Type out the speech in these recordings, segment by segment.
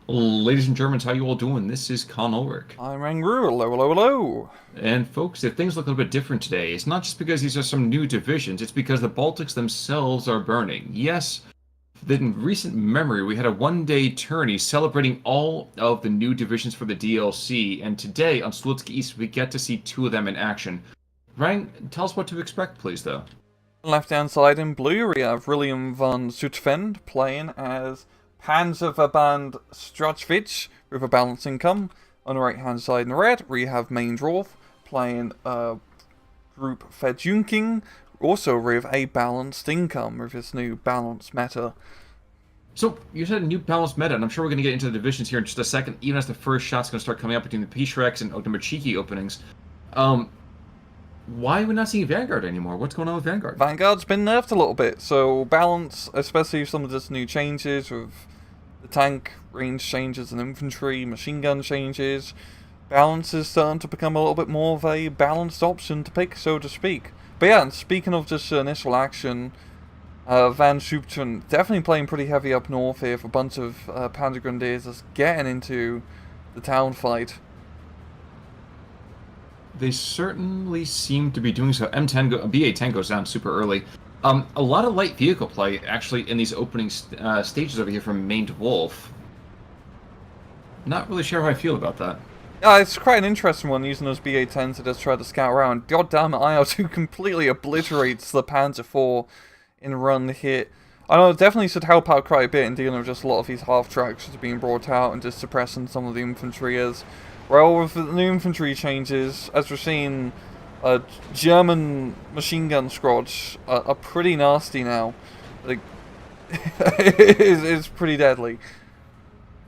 Ladies and Germans, how you all doing? This is Con Ulrich. I'm Rangru. Hello, hello, hello. And folks, if things look a little bit different today, it's not just because these are some new divisions, it's because the Baltics themselves are burning. Yes, in recent memory, we had a one-day tourney celebrating all of the new divisions for the DLC, and today on Slutsk East, we get to see two of them in action. Rang, tell us what to expect, please, though. Left hand side in blue, we have William von Zutphen playing as Panzerverband Strachwitz with a balanced income. On the right hand side in red, we have Main Dwarf playing Group Verjunking, also with a balanced income with this new balanced meta. So, you said a new balanced meta, and I'm sure we're going to get into the divisions here in just a second, even as the first shot's going to start coming up between the P-Shreks and Ogdamachiki openings. Why are we not seeing Vanguard anymore? What's going on with Vanguard? Vanguard's been nerfed a little bit, so balance, especially with some of this new changes with the tank range changes and infantry, machine gun changes, balance is starting to become a little bit more of a balanced option to pick, so to speak. But yeah, and speaking of just initial action, Van Schupten definitely playing pretty heavy up north here with a bunch of Panzer Grenadiers just getting into the town fight. They certainly seem to be doing so. BA-10 goes down super early. A lot of light vehicle play, actually, in these opening stages over here from Main Wolf. Not really sure how I feel about that. Yeah, it's quite an interesting one, using those BA-10s to just try to scout around. God damn it, IL-2 completely obliterates the Panzer IV in run hit. I know it definitely should help out quite a bit in dealing with just a lot of these half-tracks being brought out and just suppressing some of the infantry as well. With the new infantry changes, as we're seeing, German machine gun squads are pretty nasty now. Like, it's pretty deadly.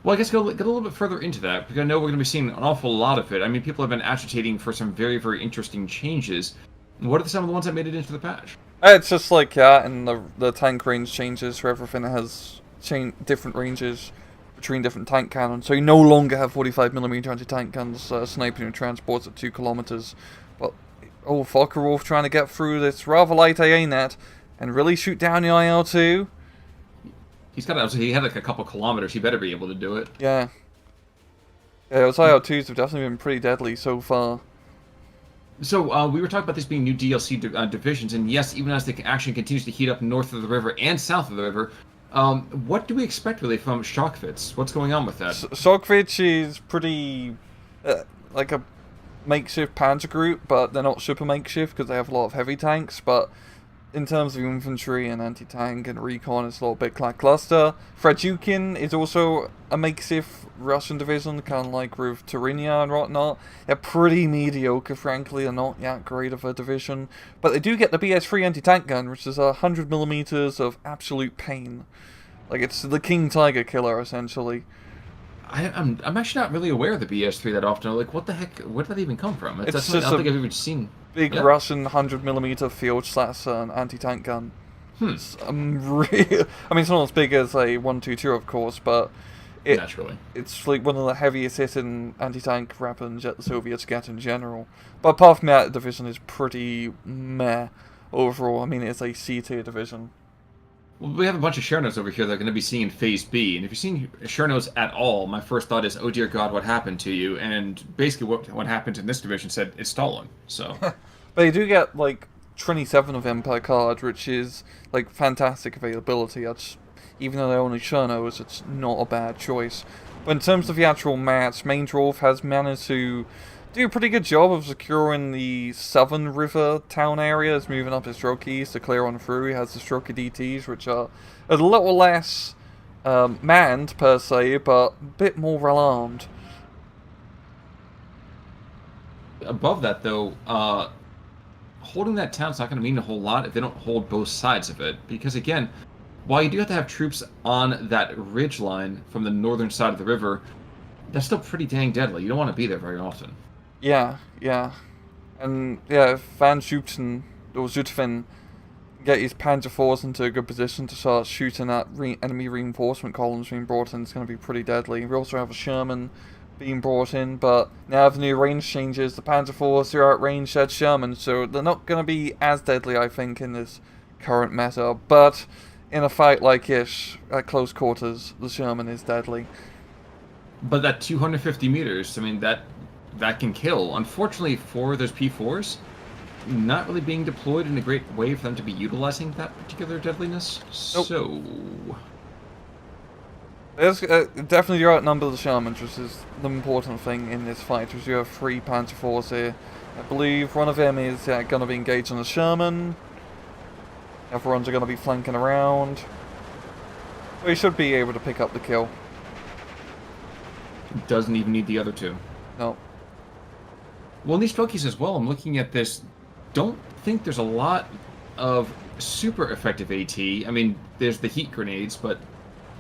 Well, I guess get a little bit further into that, because I know we're going to be seeing an awful lot of it. I mean, people have been agitating for some very, very interesting changes. What are some of the ones that made it into the patch? It's just like that, and the tank range changes, so everything has different ranges between different tank cannons. So you no longer have 45mm anti-tank guns sniping your transports at 2 kilometers. But, oh, Volker trying to get through this rather light AA net and really shoot down the IL-2. He had like a couple kilometers. He better be able to do it. Yeah. Yeah, those IL-2s have definitely been pretty deadly so far. So, we were talking about this being new DLC divisions, and yes, even as the action continues to heat up north of the river and south of the river, what do we expect really from Shockfits? What's going on with that? Shockfits is pretty like a makeshift panzer group, but they're not super makeshift because they have a lot of heavy tanks, but in terms of infantry and anti-tank and recon, it's a little bit lackluster. Frejukin is also a makeshift Russian division, kind of like with Tourney and whatnot. They're pretty mediocre, frankly. They're not that great of a division. But they do get the BS-3 anti-tank gun, which is 100mm of absolute pain. Like, it's the King Tiger killer, essentially. I'm actually not really aware of the BS-3 that often. Like, what the heck? Where did that even come from? It's That's just I don't think I've even seen. Big Russian 100mm field/an anti-tank gun. It's I mean, it's not as big as a 122, of course, but Naturally, it's like one of the heaviest hitting anti-tank weapons that the Soviets get in general. But apart from that, the division is pretty meh overall. I mean, it's a C-tier division. well, we have a bunch of Chernos over here that are going to be seeing Phase B, and if you're seeing Chernos at all, my first thought is, oh dear God, what happened to you? And basically, what happened in this division said it's stolen. So. But you do get, like, 27 of them per card, which is, like, fantastic availability. That's, even though they're only Chernos, it's not a bad choice. But in terms of the actual match, Main Dwarf has managed to do a pretty good job of securing the southern river town areas, moving up his Strokies to clear on through. He has the Stroky DTs, which are a little less manned, per se, but a bit more well-armed. Above that, though, holding that town's not going to mean a whole lot if they don't hold both sides of it. Because, again, while you do have to have troops on that ridge line from the northern side of the river, that's still pretty dang deadly. You don't want to be there very often. Yeah, yeah. And, yeah, if Van Schupten, or Zutphen, get his Panzer IVs into a good position to start shooting at enemy reinforcement columns being brought in, it's going to be pretty deadly. We also have a Sherman being brought in, but now the new range changes, the Panzer IVs are outrange that Sherman, so they're not going to be as deadly, I think, in this current meta. But in a fight like this, at close quarters, the Sherman is deadly. But that 250 meters, I mean, that can kill. Unfortunately, for those P4s, not really being deployed in a great way for them to be utilizing that particular deadliness. Nope. So, There's definitely you outnumber the Shermans, which is the important thing in this fight, because you have 3 Panzer IVs here. I believe one of them is going to be engaged on the Sherman. Everyone's going to be flanking around. We should be able to pick up the kill. doesn't even need the other two. No. Well, in these trophies as well, I'm looking at this. Don't think there's a lot of super effective AT. I mean, there's the heat grenades, but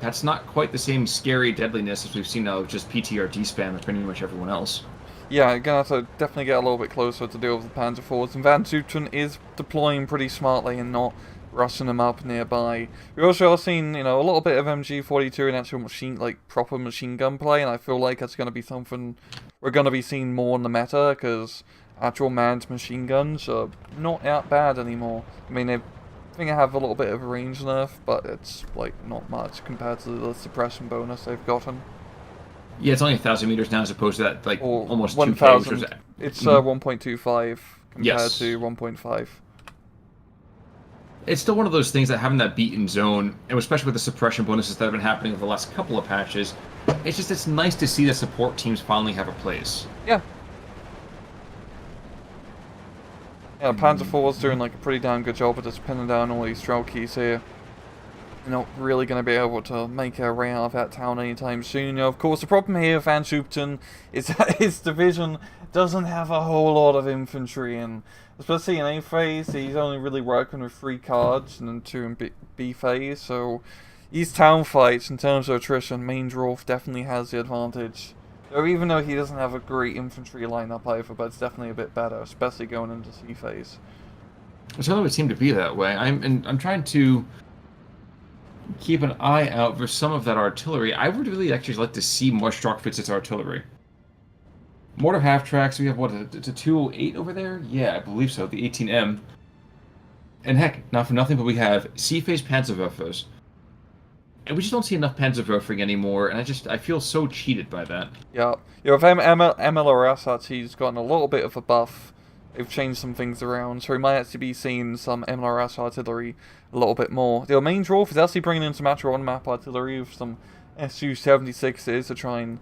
that's not quite the same scary deadliness as we've seen out of just PTRD spam with pretty much everyone else. Yeah, you're going to have to definitely get a little bit closer to deal with the Panzer IVs. And Van Zutphen is deploying pretty smartly and not rushing them up nearby. We also are seeing, a little bit of MG42 and actual proper machine gun play, and I feel like that's going to be something we're going to be seeing more in the meta, because actual manned machine guns are not that bad anymore. I mean, I think I have a little bit of a range nerf, but it's, not much compared to the suppression bonus they've gotten. Yeah, it's only 1,000 meters now as opposed to that, Or almost 1,000. 2K. It's 1.25 compared Yes. to 1.5. It's still one of those things that having that beaten zone, and especially with the suppression bonuses that have been happening over the last couple of patches, it's nice to see that support teams finally have a place. Yeah. Yeah, Panzer IV's doing a pretty damn good job of just pinning down all these stroke keys here. You're not really going to be able to make a way out of that town anytime soon. Of course, the problem here with Van Zutphen is that his division doesn't have a whole lot of infantry, and especially in A phase, he's only really working with 3 cards and then 2 in B phase, so these town fights, in terms of attrition, Main Dwarf definitely has the advantage. Or even though he doesn't have a great infantry lineup either, but it's definitely a bit better, especially going into C phase. It certainly would seem to be that way. I'm trying to keep an eye out for some of that artillery. I would really actually like to see more Strockfitz's artillery. Mortar half-tracks, we have, what, it's a 208 over there? Yeah, I believe so, the 18M. And heck, not for nothing, but we have C-phase Panzerwerfers. And we just don't see enough Panzerwerfing anymore, and I feel so cheated by that. Yeah. With MLRS, he's gotten a little bit of a buff. They've changed some things around, so we might actually be seeing some MLRS artillery a little bit more. The main Dwarf is actually bringing in some actual on-map artillery with some Su-76s to try and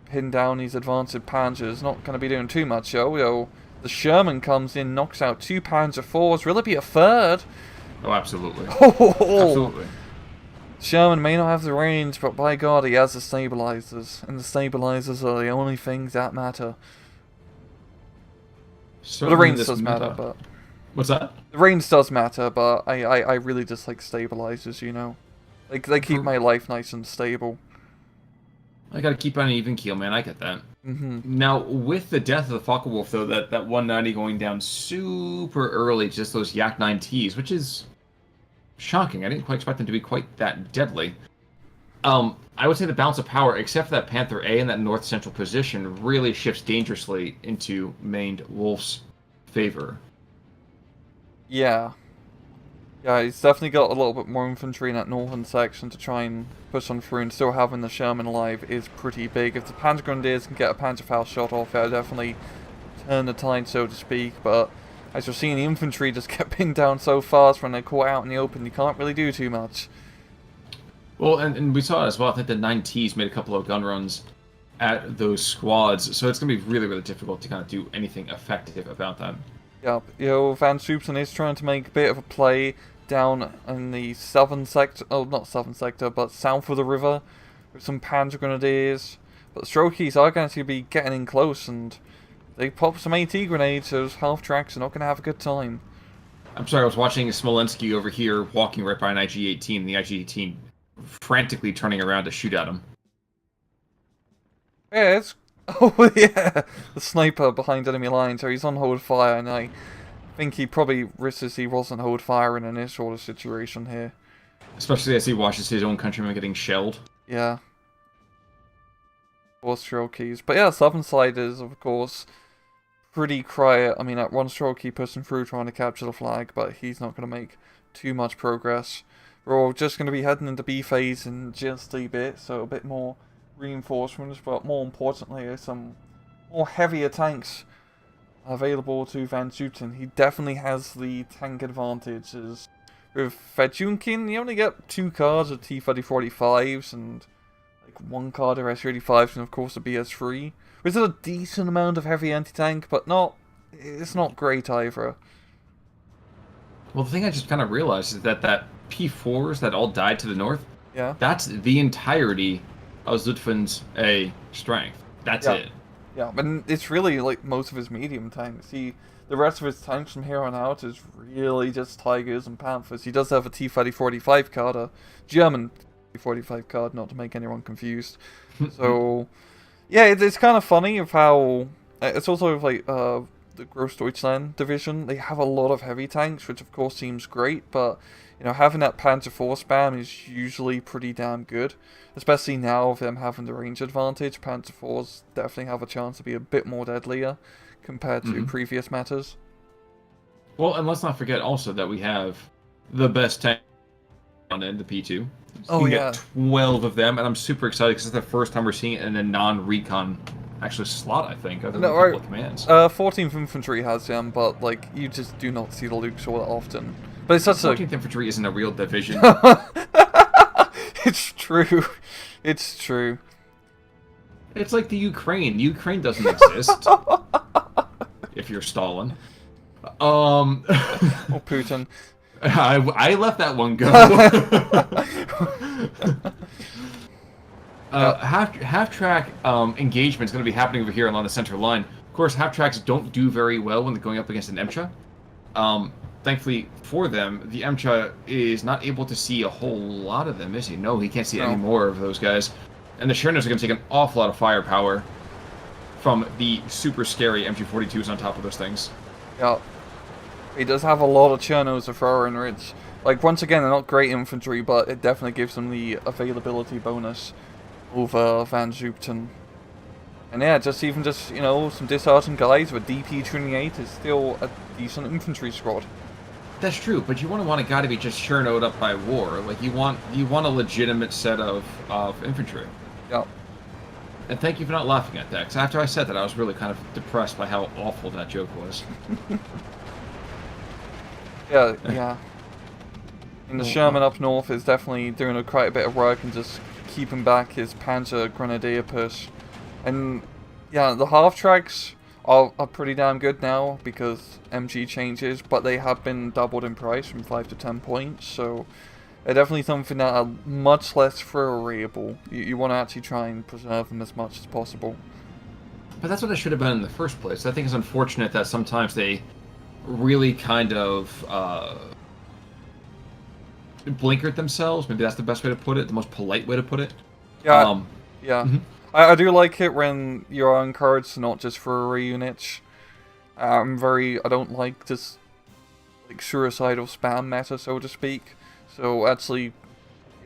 pin down these advanced Panzers. Not going to be doing too much, though. The Sherman comes in, knocks out 2 Panzer IVs. Will it be a third? Oh, absolutely. Oh, Absolutely. Sherman may not have the range, but by God, he has the stabilizers. And the stabilizers are the only things that matter. Well, the range does matter, but... What's that? The range does matter, but I really just like stabilizers, They keep my life nice and stable. I gotta keep on an even keel, man. I get that. Mm-hmm. Now, with the death of the Focke-Wulf, though, that 190 going down super early, just those Yak 9Ts, which is shocking. I didn't quite expect them to be quite that deadly. I would say the balance of power, except for that Panther A in that north-central position, really shifts dangerously into Maned Wolf's favor. Yeah. Yeah, he's definitely got a little bit more infantry in that northern section to try and push on through, and still having the Sherman alive is pretty big. If the Panzer Grenadiers can get a Panzerfaust shot off, that'll definitely turn the tide, so to speak, but as you're seeing, the infantry just get pinned down so fast when they're caught out in the open, you can't really do too much. Well, and we saw it as well. I think the 9Ts made a couple of gun runs at those squads, so it's going to be really, really difficult to kind of do anything effective about that. Yep, Van Zutphen is trying to make a bit of a play down in the southern sector, not southern sector, but south of the river, with some Panzer Grenadiers. But the Strokies are going to be getting in close, and they pop some AT grenades, so those half-tracks are not going to have a good time. I'm sorry, I was watching Smolensky over here walking right by an IG-18, and the IG-18 frantically turning around to shoot at him. Yeah, oh yeah, the sniper behind enemy lines, so he's on hold fire, and I think he probably wishes he wasn't hold fire in this sort of situation here. Especially as he watches his own countrymen getting shelled. Yeah. Four Strokies. But yeah, southern side is, of course, pretty quiet. I mean, that one Strokey pushing through trying to capture the flag, but he's not going to make too much progress. We're all just going to be heading into B phase in just a bit, so a bit more reinforcements, but more importantly, some more heavier tanks available to Van Zutphen. He definitely has the tank advantage. As with Fedjunkin, you only get 2 cards of T-3045s and like 1 card of S-35s, and of course the BS-3. Which is a decent amount of heavy anti-tank, but it's not great either. Well, the thing I just kind of realized is that P4s that all died to the north, Yeah. that's the entirety of Zutphen's A strength. That's it. Yeah, but it's really like most of his medium tanks. The rest of his tanks from here on out is really just Tigers and Panthers. He does have a T-3045 card, a German T-45 card, not to make anyone confused. So, yeah, it's kind of funny of how it's also like the Großdeutschland division. They have a lot of heavy tanks, which of course seems great, but having that Panzer IV spam is usually pretty damn good. Especially now with them having the range advantage, Panzer IVs definitely have a chance to be a bit more deadlier compared to previous matters. Well, and let's not forget also that we have the best tank on the P2. You can get 12 of them, and I'm super excited because it's the first time we're seeing it in a non-recon actually slot, I think, other than a couple of commands. 14th Infantry has them, but like you just do not see the Lukes all that often. But it's such 14th Infantry isn't a real division. It's true. It's true. It's like the Ukraine. Ukraine doesn't exist. If you're Stalin. Or Putin. I let that one go. Half-track engagement is going to be happening over here along the center line. Of course, half-tracks don't do very well when they're going up against an MCHA. Thankfully for them, the MCHA is not able to see a whole lot of them, is he? No, he can't see any more of those guys. And the Chernovs are going to take an awful lot of firepower from the super scary MG42s on top of those things. Yeah. He does have a lot of Chernovs to throw in, which, like, once again, they're not great infantry, but it definitely gives them the availability bonus over Van Zutphen. And yeah, some disheartened guys with DP-28 is still a decent infantry squad. That's true, but you want a guy to be just churned up by war. Like you want a legitimate set of infantry. Yeah. And thank you for not laughing at that, because after I said that, I was really kind of depressed by how awful that joke was. Yeah. And the Sherman up north is definitely doing quite a bit of work and just keeping back his Panzer Grenadier push. And yeah, the half-tracks are pretty damn good now because MG changes, but they have been doubled in price from 5 to 10 points, so they're definitely something that are much less throwable. You want to actually try and preserve them as much as possible. But that's what it should have been in the first place. I think it's unfortunate that sometimes they really kind of blinkered themselves. Maybe that's the best way to put it, the most polite way to put it. Yeah, I do like it when you're encouraged to not just throw units. I don't like this like suicidal spam meta, so to speak. So actually,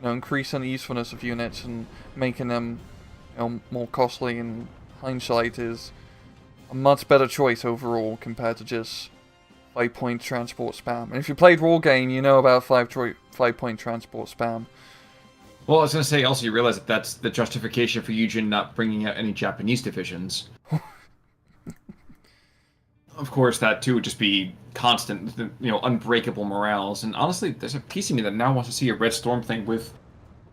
increasing the usefulness of units and making them, more costly in hindsight is a much better choice overall compared to just 5-point transport spam. And if you played War Game, you know about 5-point transport spam. Well, I was going to say, also, you realize that that's the justification for Eugen not bringing out any Japanese divisions. Of course, that, too, would just be constant, unbreakable morales. And honestly, there's a piece of me that now wants to see a Red Storm thing with,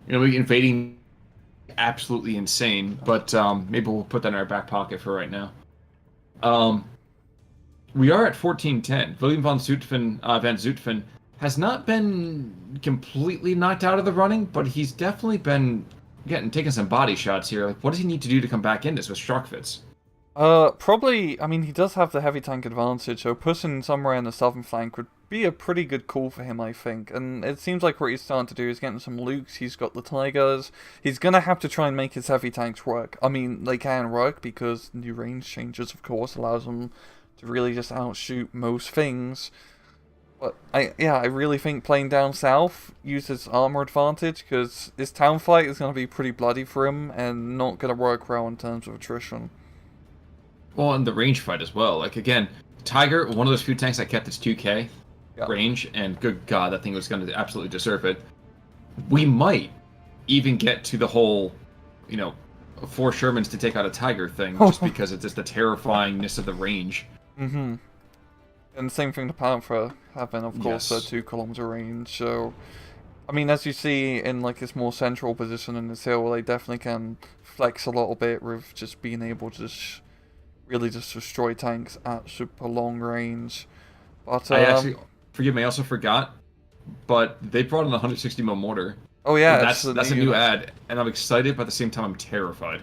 invading absolutely insane. But maybe we'll put that in our back pocket for right now. We are at 1410. William Van Zutphen has not been completely knocked out of the running, but he's definitely been taking some body shots here. Like, what does he need to do to come back in this with Sharkfits? Probably, he does have the heavy tank advantage, so pushing somewhere in the southern flank would be a pretty good call for him, I think. And it seems like what he's starting to do is getting some Lukes, he's got the Tigers. He's gonna have to try and make his heavy tanks work. They can work because new range changes, of course, allows them to really just outshoot most things. But I really think playing down south uses armor advantage, because this town fight is going to be pretty bloody for him and not going to work well in terms of attrition. Well, and the range fight as well. Like, again, Tiger, one of those few tanks that kept its 2k range, and good god, that thing was going to absolutely deserve it. We might even get to the whole, 4 Shermans to take out a Tiger thing, just because it's just the terrifyingness of the range. Mm-hmm. And same thing to Panther, having, of course, a Yes. 2 kilometer range, so... I mean, as you see in, like, this more central position in this hill, they definitely can flex a little bit with just being able to just really just destroy tanks at super long range. But, I actually, forgive me, I also forgot, but they brought in a 160 mil mortar. oh yeah, That's a new ad, and I'm excited, but at the same time I'm terrified.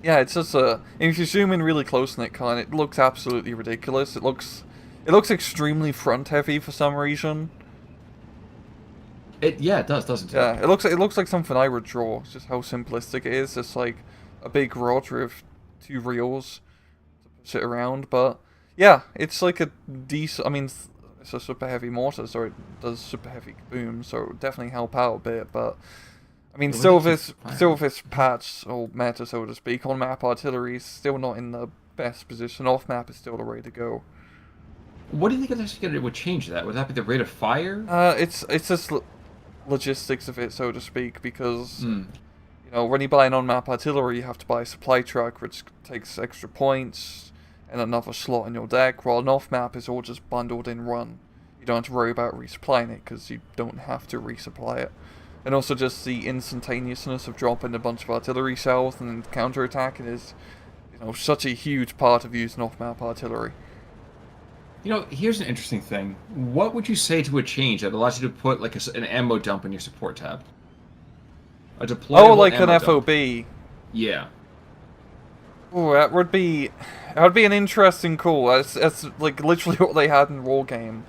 Yeah, it's just if you zoom in really close on it, Con, it looks absolutely ridiculous. It looks extremely front heavy for some reason. Yeah, it does, doesn't it? Yeah, it looks like something I would draw. It's just how simplistic it is. It's like a big rod with 2 reels to push it around. But yeah, it's like a decent. I mean, it's a super heavy mortar, so it does super heavy boom. So it would definitely help out a bit. But I mean, still with this patch or meta, so to speak, on map artillery is still not in the best position. Off map is still the way to go. What do you think it would change that? Would that be the rate of fire? It's just logistics of it, so to speak, because Hmm. you know, when you buy an on-map artillery, you have to buy a supply truck, which takes extra points and another slot in your deck, while an off-map is all just bundled in one. You don't have to worry about resupplying it, because you don't have to resupply it. And also just the instantaneousness of dropping a bunch of artillery cells and then counter-attacking is, you know, such a huge part of using off-map artillery. You know, here's an interesting thing. What would you say to a change that allows you to put like an ammo dump in your support tab? A deployable Oh, like an ammo dump. FOB. Yeah. Oh, that would be an interesting call. That's like literally what they had in War Game.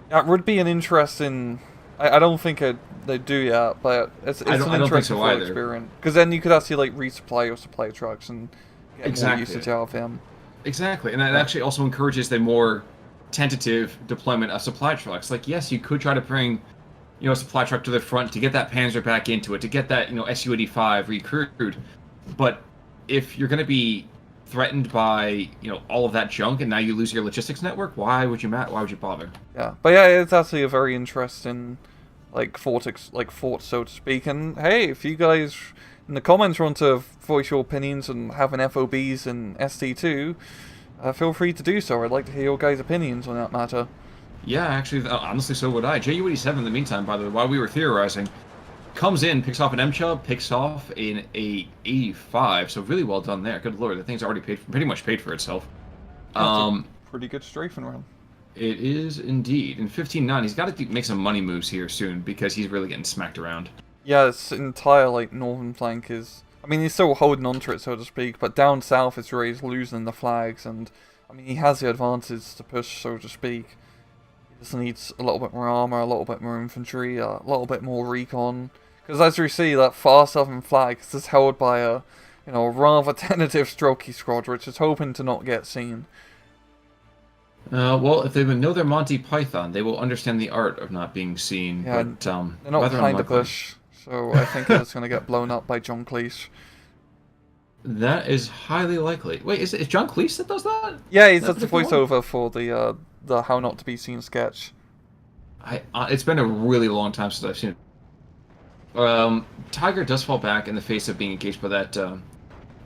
That would be an interesting. I don't think they do yet, but it's an interesting so experiment. Because then you could actually like resupply your supply trucks and get Exactly. more usage out of them. Exactly, and that actually also encourages the more tentative deployment of supply trucks. Like, yes, you could try to bring, a supply truck to the front to get that Panzer back into it, to get that, Su-85 recruited. But if you're going to be threatened by, all of that junk, and now you lose your logistics network, why would you bother? Yeah, but yeah, it's actually a very interesting, fort, so to speak. And hey, if you guys in the comments want to voice your opinions and have an FOBs and ST2, feel free to do so. I'd like to hear your guys' opinions on that matter. Yeah, actually, honestly, so would I. JU-87 in the meantime, by the way, while we were theorizing, comes in, picks off an M-Chub, picks off an 85, so really well done there. Good lord, the thing's already pretty much paid for itself. That's a pretty good strafing run. It is indeed. In 15-9, he's got to make some money moves here soon, because he's really getting smacked around. Yeah, this entire, northern flank is... I mean, he's still holding on to it, so to speak, but down south is where he's losing the flags, and, I mean, he has the advantage to push, so to speak. He just needs a little bit more armor, a little bit more infantry, a little bit more recon. Because as you see, that far southern flag is just held by a, rather tentative Strokey squad, which is hoping to not get seen. Well, if they know their Monty Python, they will understand the art of not being seen. Yeah, but, they're not behind the bush. So I think it's going to get blown up by John Cleese. That is highly likely. Wait, is John Cleese that does that? Yeah, he's the voiceover for the How Not to Be Seen sketch. It's been a really long time since I've seen it. Tiger does fall back in the face of being engaged by that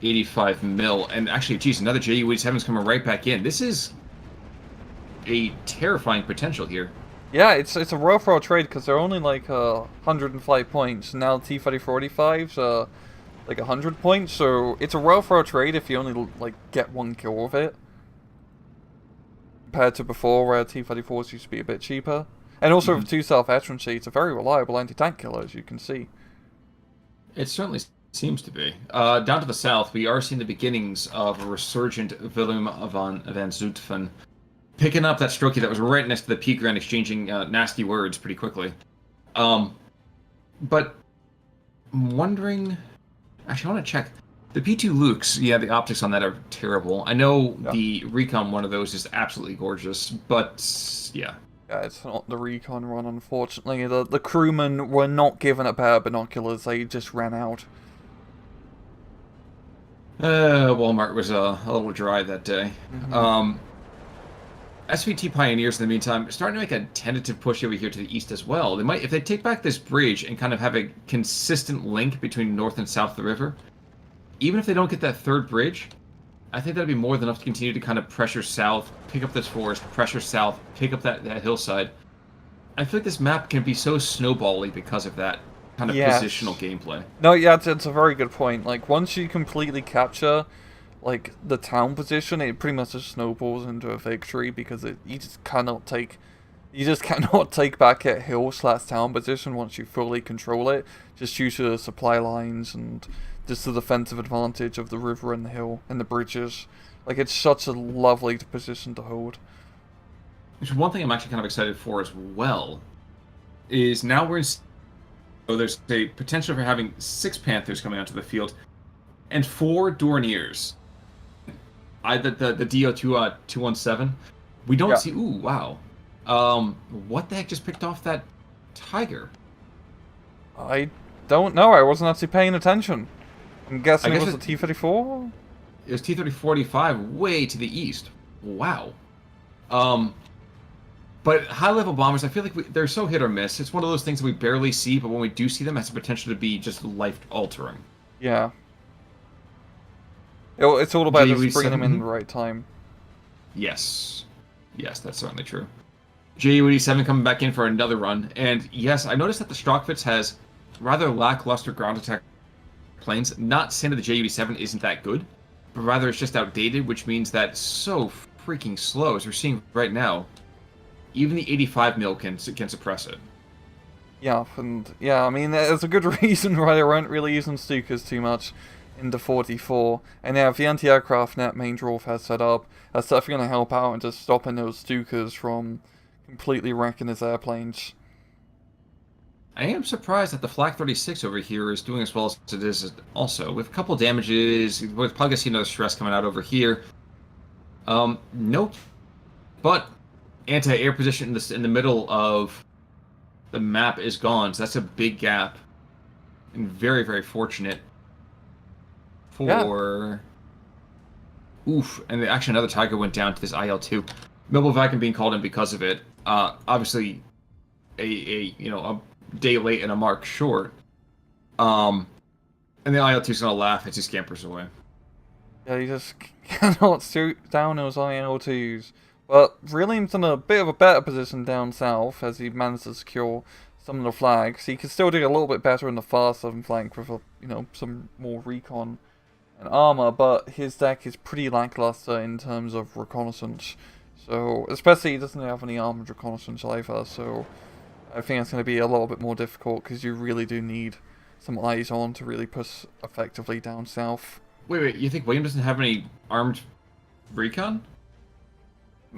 85 mil, and actually, geez, another JU-87 is coming right back in. This is a terrifying potential here. Yeah, it's a rough raw trade because they're only like 105 points. Now T-3045's like 100 points, so it's a rough raw trade if you only get 1 kill with it. Compared to before where T-34s used to be a bit cheaper. And also with 2 self-veterancy, it's a very reliable anti-tank killer, as you can see. It certainly seems to be. Down to the south, we are seeing the beginnings of a resurgent Willem van Zutphen, picking up that Strokey that was right next to the peaker and exchanging nasty words pretty quickly. But I'm wondering... Actually, I want to check. The P2 Lukes, yeah, the optics on that are terrible. I know the Recon one of those is absolutely gorgeous, but yeah. Yeah, it's not the Recon run, unfortunately. The crewmen were not given a pair of binoculars, they just ran out. Walmart was a little dry that day. SVT Pioneers, in the meantime, are starting to make a tentative push over here to the east as well. They might, if they take back this bridge and kind of have a consistent link between north and south of the river, even if they don't get that third bridge, I think that'd be more than enough to continue to kind of pressure south, pick up this forest, pressure south, pick up that hillside. I feel like this map can be so snowbally because of that kind of positional gameplay. No, yeah, it's a very good point. Like, once you completely capture, like, the town position, it pretty much just snowballs into a victory because you just cannot take back a hill/town position once you fully control it, just due to the supply lines and just the defensive advantage of the river and the hill and the bridges. Like, it's such a lovely position to hold. Which one thing I'm actually kind of excited for as well is now we're in. So there's a potential for having 6 Panthers coming onto the field and 4 Dorniers. The DO217. We don't see. Ooh, wow. What the heck just picked off that tiger? I don't know. I wasn't actually paying attention. I'm guessing it was a T-34? It was T-3045 way to the east. Wow. But high-level bombers, I feel like they're so hit or miss. It's one of those things that we barely see, but when we do see them, it has the potential to be just life-altering. Yeah. It's all about just bringing them in the right time. Yes. Yes, that's certainly true. JU-87 coming back in for another run. And yes, I noticed that the Strockfits has rather lackluster ground attack planes. Not saying that the JU-87 isn't that good, but rather it's just outdated, which means that it's so freaking slow, as we're seeing right now. Even the 85 mil can suppress it. Yeah, and I mean, there's a good reason why they weren't really using Stukas too much in the 44. And yeah, if the anti-aircraft net main draw has set up, that's definitely going to help out and just stopping those Stukas from completely wrecking his airplanes. I am surprised that the Flak 36 over here is doing as well as it is also. With a couple damages, we're probably going to see another stress coming out over here. Nope. But anti-air position in the middle of the map is gone, so that's a big gap. And very, very fortunate for... Yeah. Oof. And actually another Tiger went down to this IL-2. Mobile vacuum being called in because of it. Obviously, a day late and a mark short. And the IL-2's going to laugh as he scampers away. Yeah, he just cannot shoot down those IL-2s. But Brawling's in a bit of a better position down south as he managed to secure some of the flags. He can still do a little bit better in the far southern flank with some more recon and armor, but his deck is pretty lackluster in terms of reconnaissance. So, especially he doesn't have any armored reconnaissance either, so I think it's going to be a little bit more difficult because you really do need some eyes on to really push effectively down south. Wait, you think William doesn't have any armed recon?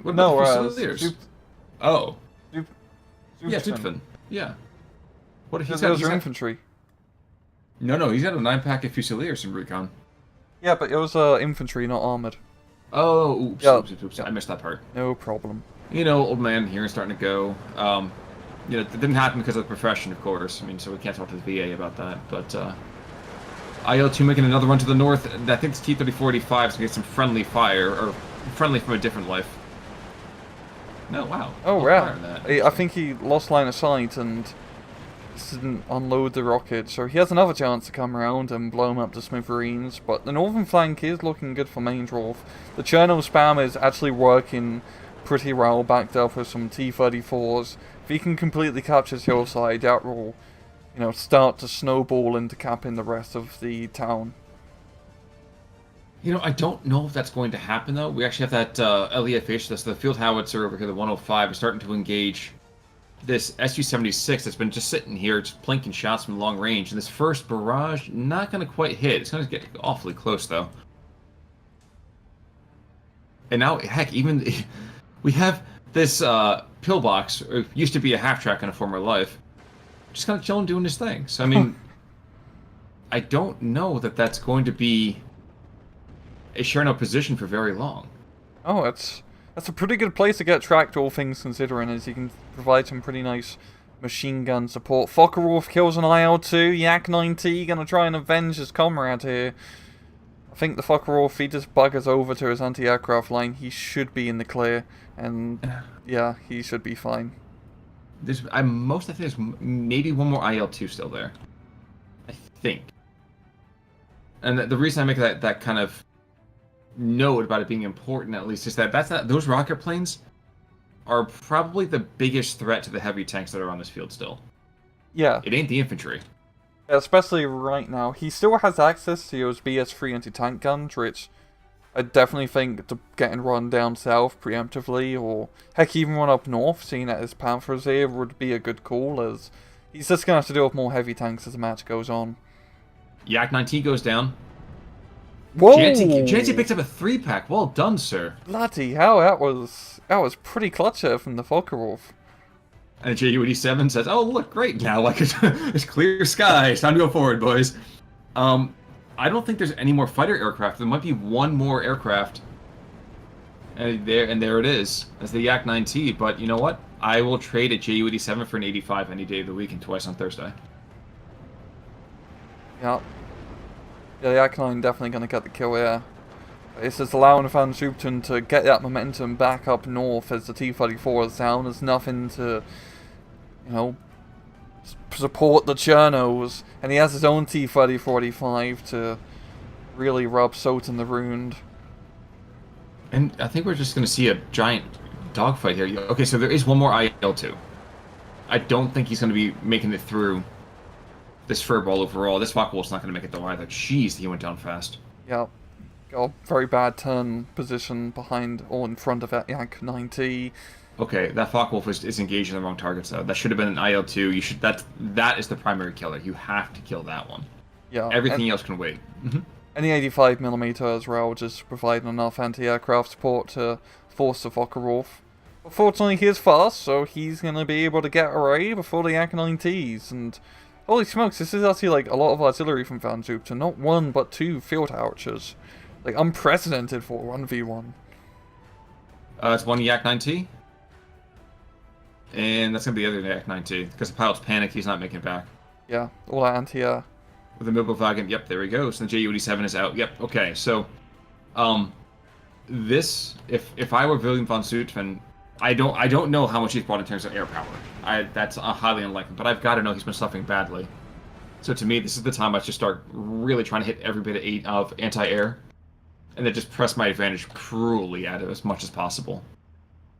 What about the Fusiliers? Yeah, Zutphen. Yeah. What he's got infantry. No, he's got a 9-pack of Fusiliers in recon. Yeah, but it was infantry, not armored. Oh, oops. I missed that part. No problem. Old man here is starting to go. It didn't happen because of the profession, of course. I mean, so we can't talk to the VA about that. But IL-2 making another run to the north. I think the T-3485 is going to get some friendly fire, or friendly from a different life. No, wow. Oh, wow. I think he lost line of sight and didn't unload the rocket, so he has another chance to come around and blow him up to smithereens, but the northern flank is looking good for main draw. The Cherno spam is actually working pretty well, backed up with some T-34s. If he can completely capture his hillside, that will, start to snowball into capping the rest of the town. I don't know if that's going to happen, though. We actually have that LEFH, that's the field howitzer over here, the 105, is starting to engage this Su-76 that's been just sitting here, just plinking shots from long range. And this first barrage, not going to quite hit. It's going to get awfully close, though. And now, heck, even we have this pillbox, or used to be a half-track in a former life, just kind of chilling, doing his thing. So, I mean, I don't know that that's going to be a Cherno position for very long. Oh, that's a pretty good place to get tracked, all things considering, as you can provide some pretty nice machine gun support. Focke-Wulf kills an IL-2, Yak-9T gonna try and avenge his comrade here. I think the Focke-Wulf, he just buggers over to his anti-aircraft line, he should be in the clear, and yeah, he should be fine. I think there's maybe one more IL-2 still there. I think. And the reason I make that kind of note about it being important, at least, is that those rocket planes are probably the biggest threat to the heavy tanks that are on this field still. Yeah. It ain't the infantry. Especially right now. He still has access to those BS3 anti-tank guns, which I definitely think to getting run down south preemptively, or heck, even run up north, seeing that his Panthers here would be a good call, as he's just going to have to deal with more heavy tanks as the match goes on. Yak 9T goes down. Whoa! Janty picks up a 3-pack. Well done, sir. Bloody hell, that was pretty clutch there from the Volkerov. And JU-87 says, "Oh, look, great now! Like it's clear sky. It's time to go forward, boys." I don't think there's any more fighter aircraft. There might be one more aircraft, and there it is. That's the Yak 9T. But you know what? I will trade a JU-87 for an 85 any day of the week and twice on Thursday. Yeah. Yeah, the Yak 9 definitely going to get the kill here. It's just allowing Van Zutphen to get that momentum back up north as the T-34 is down. There's nothing to, you know, support the Chernos. And he has his own T-30-45 to really rub salt in the wound. And I think we're just going to see a giant dogfight here. Okay, so there is one more IL-2. I don't think he's going to be making it through this furball overall. This Focke-Wulf's not going to make it though either. Jeez, he went down fast. Yep. Got a very bad turn position behind or in front of that Yak 9T. Okay, that Focke-Wulf is engaged in the wrong targets though. That should have been an IL-2. You should that is the primary killer. You have to kill that one. Yeah. Everything else can wait. And the 85mm as well, just providing enough anti-aircraft support to force the Volkerov. But fortunately, he is fast, so he's going to be able to get away before the Yak 9Ts. And holy smokes, this is actually like a lot of artillery from Van Zutphen. Not one, but two field archers. Like, unprecedented for 1v1. It's one Yak 9T. And that's going to be the other Yak 9T. Because the pilot's panicked, he's not making it back. Yeah, all that anti-air. With the Mittelwagen, yep, there he goes. And the JU-87 is out. Yep, okay, so... this, if I were William von Zutphen, I don't know how much he's brought in terms of air power. That's highly unlikely, but I've got to know he's been suffering badly. So to me, this is the time I should start really trying to hit every bit of anti-air. And then just press my advantage cruelly at it as much as possible.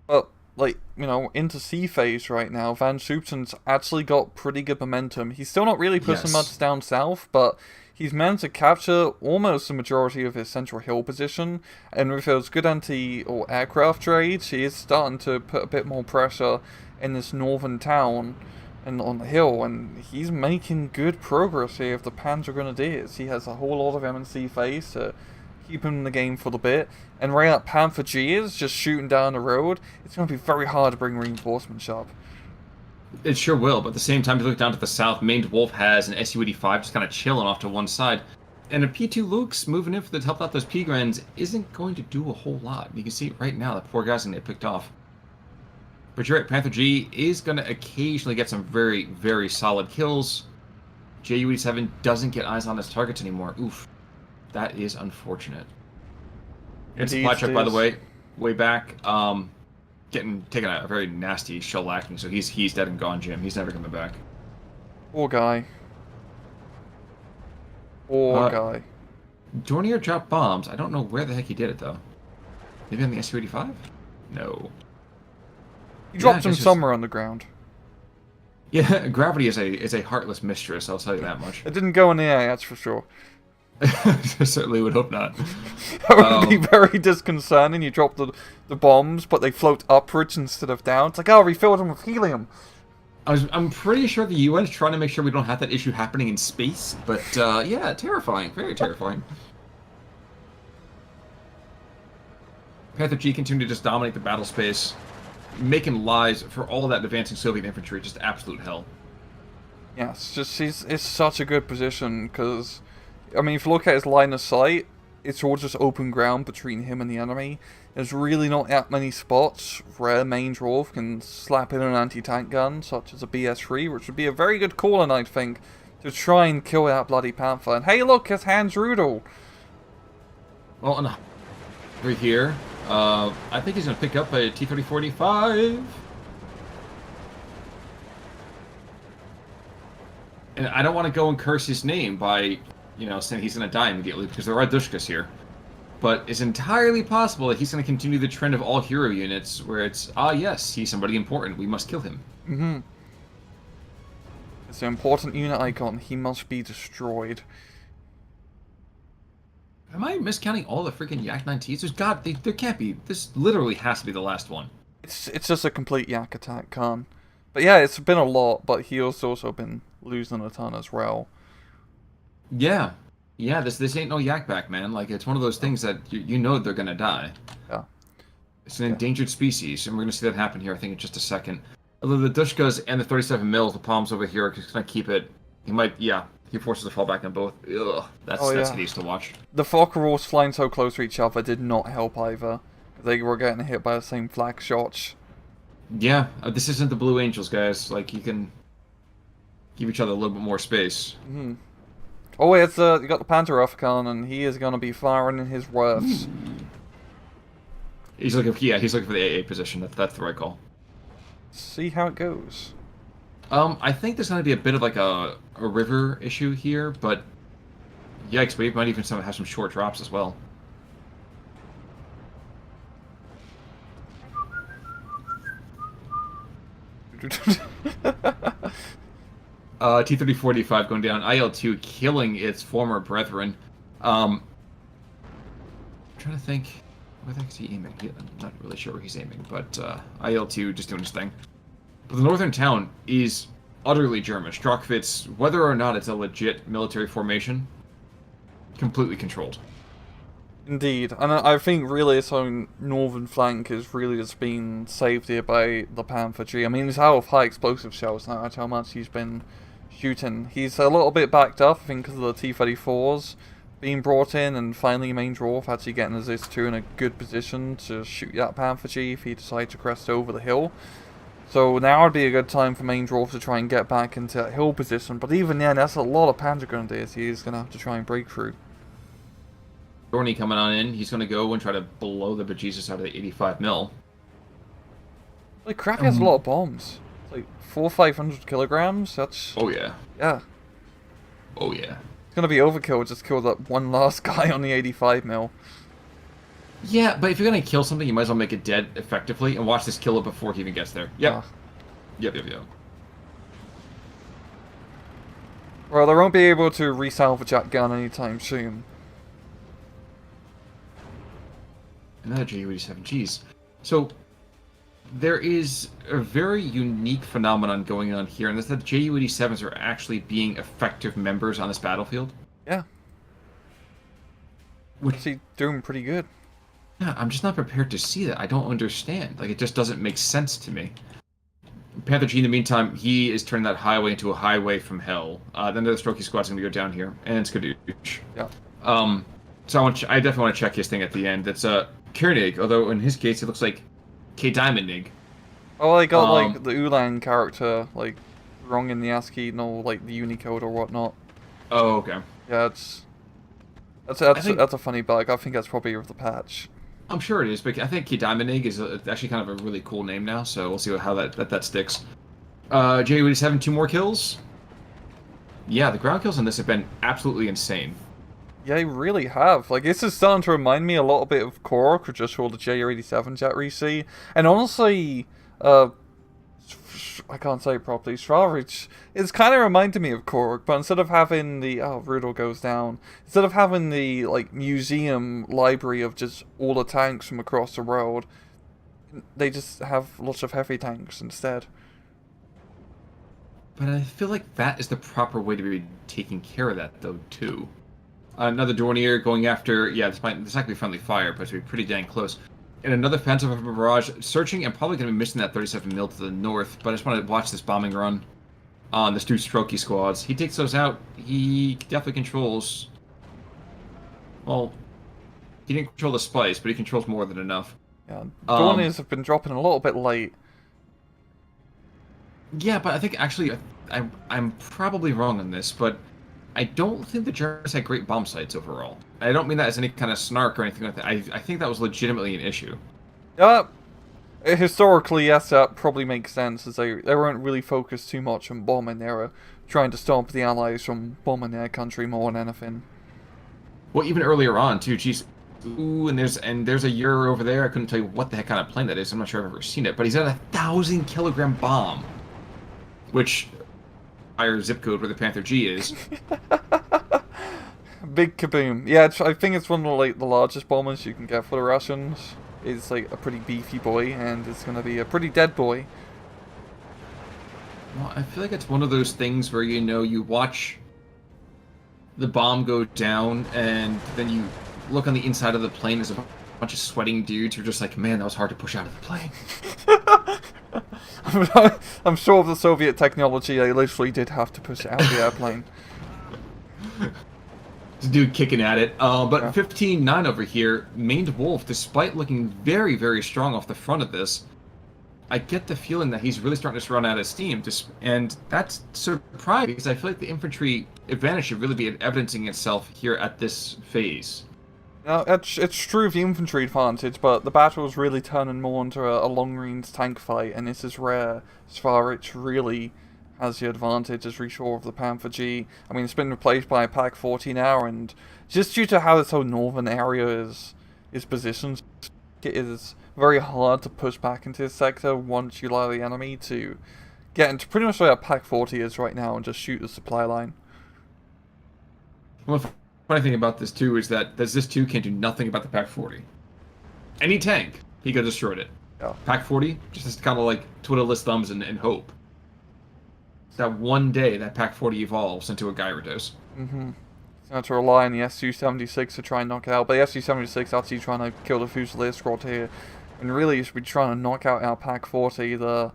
But, like, you know, into C phase right now, Van Zutphen's actually got pretty good momentum. He's still not really pushing much down south, but he's managed to capture almost the majority of his central hill position. And with those good anti- or aircraft trades, he is starting to put a bit more pressure in this northern town and on the hill. And he's making good progress here with the Panzer Grenadiers. He has a whole lot of M&C phase to keep him in the game for the bit, and right up Panther G is just shooting down the road. It's going to be very hard to bring reinforcements up. It sure will, but at the same time, if you look down to the south, Maned Wolf has an Su-85 just kind of chilling off to one side, and a P2 Luke's moving in to help out those P-Grens isn't going to do a whole lot. You can see it right now, the poor guy's going to get picked off. But you're right, Panther G is going to occasionally get some very, very solid kills. JU-87 doesn't get eyes on his targets anymore. Oof. That is unfortunate. And supply truck, by the way back, taking a very nasty shellacking, so he's dead and gone, Jim. He's never coming back. Poor guy. Poor guy. Dornier dropped bombs. I don't know where the heck he did it, though. Maybe on the Su-85? No. He dropped them somewhere on the ground. Yeah, gravity is a heartless mistress, I'll tell you that much. It didn't go in the air, that's for sure. Certainly would hope not. That would be very disconcerting. You drop the bombs, but they float upwards instead of down. It's like, oh, refill them with helium. I'm pretty sure the UN is trying to make sure we don't have that issue happening in space, but yeah, terrifying. Very terrifying. Panther G continue to just dominate the battle space, making lives for all that advancing Soviet infantry just absolute hell. Yes, just it's such a good position, because I mean, if you look at his line of sight, it's all just open ground between him and the enemy. There's really not that many spots where Main Dwarf can slap in an anti-tank gun, such as a BS3, which would be a very good call, and I think, to try and kill that bloody Panther. And hey, look, it's Hans Rudel. Well, and over here, I think he's going to pick up a T-30-45. And I don't want to go and curse his name by saying he's going to die immediately because there are Dushkas here. But it's entirely possible that he's going to continue the trend of all hero units where it's, yes, he's somebody important, we must kill him. Mm-hmm. It's an important unit icon, he must be destroyed. Am I miscounting all the freaking Yak 9Ts? There can't be. This literally has to be the last one. It's just a complete Yak attack, Khan. But yeah, it's been a lot, but he has also been losing a ton as well. Yeah. Yeah, this ain't no Yak back, man. Like, it's one of those things that you know they're gonna die. Yeah. It's an endangered species, and we're gonna see that happen here, I think, in just a second. Although the Dushkas and the 37 mils, the palms over here, are just gonna keep it. He might, he forces to fall back on both. Ugh, that's hideous to watch. The Focke-Roos flying so close to each other did not help either. They were getting hit by the same flak shots. Yeah, this isn't the Blue Angels, guys. Like, you can give each other a little bit more space. Mm-hmm. Oh, you got the Panther Khan, and he is going to be firing in his worths. He's looking for the AA position. That's the right call. See how it goes. I think there's going to be a bit of like a river issue here, but yikes, we might even have some short drops as well. T-34-D5 going down. IL-2 killing its former brethren. I'm trying to think. Where the heck is he aiming? I'm not really sure where he's aiming, but IL-2 just doing his thing. But the northern town is utterly German. Strockfitz, whether or not it's a legit military formation, completely controlled. Indeed, and I think really its own northern flank is really just being saved here by the Panther G. I mean, he's out of high explosive shells now. That's how much he's been shooting. He's a little bit backed up, I think, because of the T-34s being brought in, and finally main Dwarf actually getting his IS-2 in a good position to shoot that Panther G if he decides to crest over the hill. So now would be a good time for main Dwarf to try and get back into that hill position, but even then, that's a lot of Panzer Grenadiers he's going to have to try and break through. Tourney coming on in. He's going to go and try to blow the bejesus out of the 85 mil. Like, crap, he has a lot of bombs. It's like 400-500 kilograms. That's... Oh, yeah. Yeah. Oh, yeah. It's going to be overkill. Just kill that one last guy on the 85 mil. Yeah, but if you're going to kill something, you might as well make it dead effectively and watch this kill it before he even gets there. Yep. Yep. Well, they won't be able to resalvage that gun anytime soon. Another Ju-87. Geez. So, there is a very unique phenomenon going on here, and that's that Ju-87s are actually being effective members on this battlefield. Yeah. Which is doing pretty good. Yeah, I'm just not prepared to see that. I don't understand. Like, it just doesn't make sense to me. Panther G, in the meantime, he is turning that highway into a highway from hell. Then the Strokey squad's going to go down here, and it's Skadoosh. Yeah. So I definitely want to check his thing at the end. It's Koenig, although in his case it looks like K-Diamondnig. Oh, they got like the Ulan character like wrong in the ASCII, no, like the Unicode or whatnot. Oh, okay. Yeah, that's a funny bug. I think that's probably of the patch. I'm sure it is, but I think K-Diamondnig is actually kind of a really cool name now, so we'll see how that sticks. Ju-87, 2 more kills. Yeah, the ground kills on this have been absolutely insane. Yeah, they really have. Like, this is starting to remind me a little bit of Korok, just for the Ju-87 jet re-see. And honestly, I can't say it properly, Stravich, it's kind of reminded me of Korok, but instead of having the, Rudel goes down, instead of having the, like, museum library of just all the tanks from across the world, they just have lots of heavy tanks instead. But I feel like that is the proper way to be taking care of that, though, too. Another Dornier going after, this not going to be friendly fire, but it's going to be pretty dang close. And another Phantom of a Barrage, searching and probably going to be missing that 37 mil to the north, but I just want to watch this bombing run on the Stu Strokey squads. He takes those out. He definitely controls, well, he didn't control the spice, but he controls more than enough. Yeah, Dorniers have been dropping a little bit late. Yeah, but I think actually, I'm probably wrong on this, but I don't think the Germans had great bomb sites overall. I don't mean that as any kind of snark or anything like that. I think that was legitimately an issue. Historically, yes, that probably makes sense, as they weren't really focused too much on bombing. They were trying to stop the Allies from bombing their country more than anything. Well, even earlier on too. Geez, ooh, and there's a Euro over there. I couldn't tell you what the heck kind of plane that is. I'm not sure I've ever seen it, but he's at 1,000 kilogram bomb, which higher zip code where the Panther G is. Big kaboom. Yeah, I think it's one of like the largest bombers you can get for the Russians. It's like a pretty beefy boy, and it's gonna be a pretty dead boy. Well, I feel like it's one of those things where you watch the bomb go down, and then you look on the inside of the plane. There's a bunch of sweating dudes who are just like, man, that was hard to push out of the plane. I'm sure with the Soviet technology, they literally did have to push it out of the airplane. This dude kicking at it. But Yeah. 15-9 over here, Maned Wolf, despite looking very, very strong off the front of this, I get the feeling that he's really starting to run out of steam. And that's surprising because I feel like the infantry advantage should really be evidencing itself here at this phase. Now, it's true of the infantry advantage, but the battle is really turning more into a long-range tank fight, and this is rare as far as it really has the advantage as reshore of the Panther G. I mean, it's been replaced by a Pack 40 now, and just due to how this whole northern area is positioned, it is very hard to push back into this sector once you allow the enemy to get into pretty much where a Pack 40 is right now and just shoot the supply line. Well, the funny thing about this too is that this too can do nothing about the Pack 40. Any tank, he could have destroyed it. Yeah. Pack 40 just has to kind of like twiddle his thumbs and hope that one day that Pack 40 evolves into a Gyarados. Mm-hmm. So have to rely on the SU-76 to try and knock it out, but the SU-76 actually trying to kill the Fusilier squad here, and really should be trying to knock out our Pack 40. The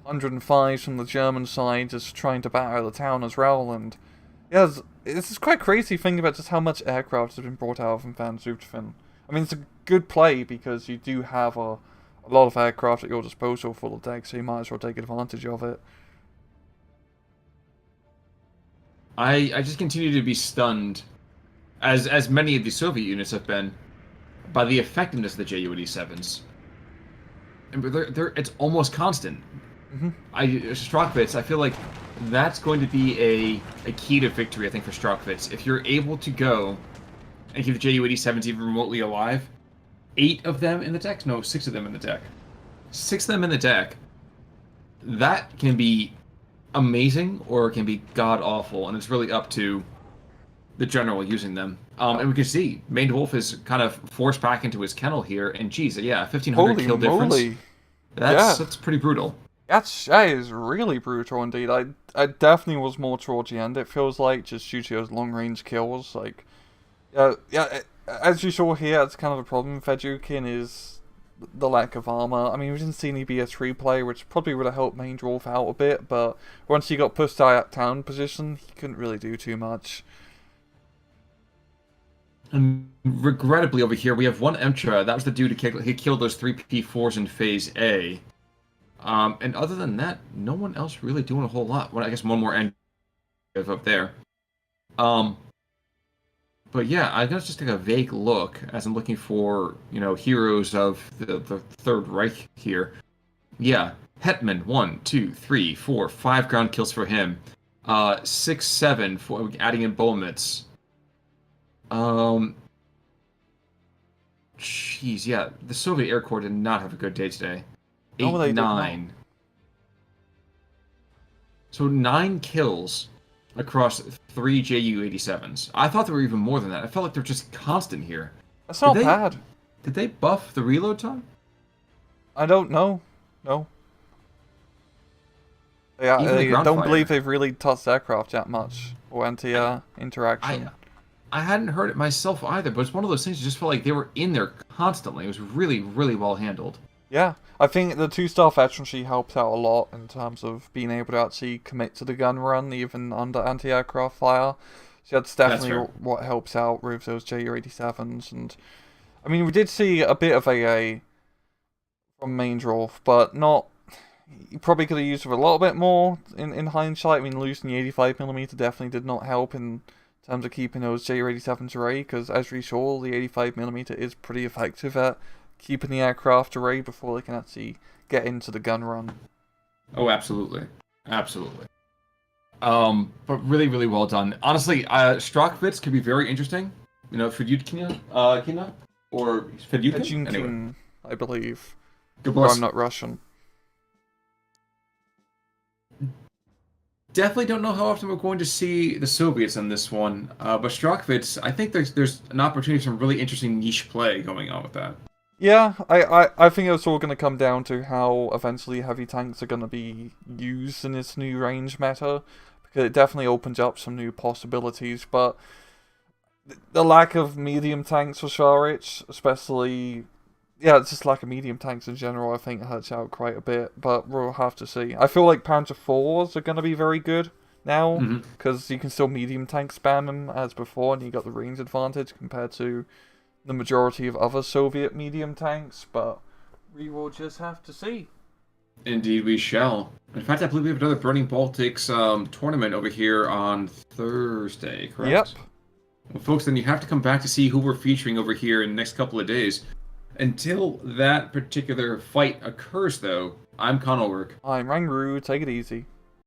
105s from the German side just trying to bat out of the town as well, and yeah, this is quite crazy thinking about just how much aircraft has been brought out from Van Zutphen. I mean, it's a good play because you do have a lot of aircraft at your disposal for the deck, so you might as well take advantage of it. I just continue to be stunned, as many of the Soviet units have been, by the effectiveness of the Ju-87s. And it's almost constant. Mm-hmm. Strachwitz, I feel like that's going to be a key to victory, I think, for Strachwitz. If you're able to go and keep the Ju-87s even remotely alive, 8 of them in the deck? No, 6 of them in the deck. 6 of them in the deck. That can be amazing, or it can be god-awful, and it's really up to the general using them. And we can see, Maned Wolf is kind of forced back into his kennel here, and geez, yeah, 1,500 kill difference. That's pretty brutal. That is really brutal indeed. I definitely was more towards the end. It feels like just due to those long range kills. Like, as you saw here, it's kind of a problem. Fejukin is the lack of armor. I mean, we didn't see any BS3 play, which probably would have helped Maned Wolf out a bit. But once he got pushed out of town position, he couldn't really do too much. And regrettably over here, we have one Emtra. That was the dude he killed those 3 P4s in Phase A. And other than that, no one else really doing a whole lot. Well, I guess one more end up there. But yeah, I'm gonna just take a vague look as I'm looking for, heroes of the Third Reich here. Yeah, Hetman, 1, 2, 3, 4, 5 ground kills for him. 6, 7 for adding in Bolmitz. Jeez, yeah, the Soviet Air Corps did not have a good day today. 8, 9. So 9 kills across 3 Ju-87s. I thought there were even more than that. I felt like they're just constant here. That's not bad. Did they buff the reload time? I don't know. No. Yeah, I don't believe they've really touched aircraft that much or anti-interaction. I hadn't heard it myself either, but it's one of those things that just felt like they were in there constantly. It was really, really well handled. Yeah, I think the 2-star veterancy helps out a lot in terms of being able to actually commit to the gun run, even under anti-aircraft fire. So that's definitely what helps out with those Ju-87s. And I mean, we did see a bit of AA from Maned Wolf, but not. You probably could have used it a little bit more in hindsight. I mean, losing the 85mm definitely did not help in terms of keeping those Ju-87s array, because as we saw, the 85mm is pretty effective at keeping the aircraft array before they can actually get into the gun run. Oh, absolutely. Absolutely. But really, really well done. Honestly, Strachwitz could be very interesting You know, Fedyukin, Kina? Or Fedyukin? Anyway. Ajinkin, I believe. Good Or bless. I'm not Russian. Definitely don't know how often we're going to see the Soviets in this one, but Strachwitz, I think there's an opportunity for some really interesting niche play going on with that. Yeah, I think it's all going to come down to how eventually heavy tanks are going to be used in this new range meta, because it definitely opens up some new possibilities, but the lack of medium tanks for Sharich, especially, yeah, it's just lack of medium tanks in general, I think hurts out quite a bit, but we'll have to see. I feel like Panzer IVs are going to be very good now, because you can still medium tank spam them as before, and you got the range advantage compared to the majority of other Soviet medium tanks, but we will just have to see. Indeed, we shall. In fact, I believe we have another Burning Baltics tournament over here on Thursday, correct? Yep. Well, folks, then you have to come back to see who we're featuring over here in the next couple of days. Until that particular fight occurs, though, I'm Conalwork. I'm Rangru, take it easy.